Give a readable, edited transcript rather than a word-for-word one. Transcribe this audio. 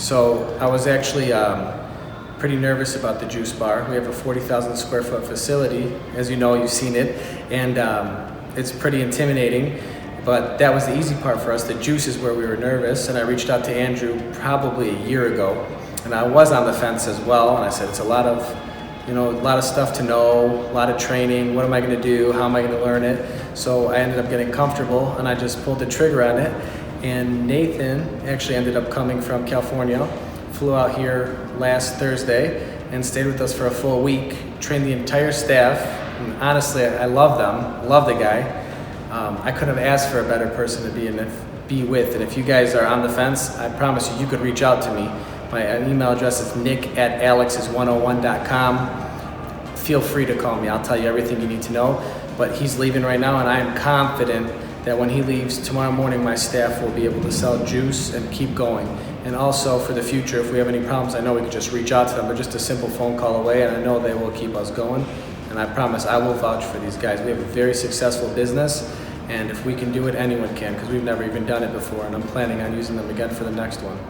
So I was actually pretty nervous about the juice bar. We have a 40,000 square foot facility. As you know, you've seen it, and it's pretty intimidating, but that was the easy part for us. The juice is where we were nervous, and I reached out to Andrew probably a year ago, and I was on the fence as well, and I said, it's a lot of stuff to know, a lot of training. What am I going to do? How am I going to learn it? So I ended up getting comfortable, and I just pulled the trigger on it. And Nathan actually ended up coming from California, flew out here last Thursday, and stayed with us for a full week, trained the entire staff. And honestly, I love them, love the guy. I couldn't have asked for a better person to be with. And if you guys are on the fence, I promise you could reach out to me. My email address is nick@alexis101.com. Feel free to call me. I'll tell you everything you need to know. But he's leaving right now, and I am confident that when he leaves tomorrow morning, my staff will be able to sell juice and keep going. And also for the future, if we have any problems, I know we can just reach out to them. They're just a simple phone call away, and I know they will keep us going. And I promise I will vouch for these guys. We have a very successful business, and if we can do it, anyone can, because we've never even done it before, and I'm planning on using them again for the next one.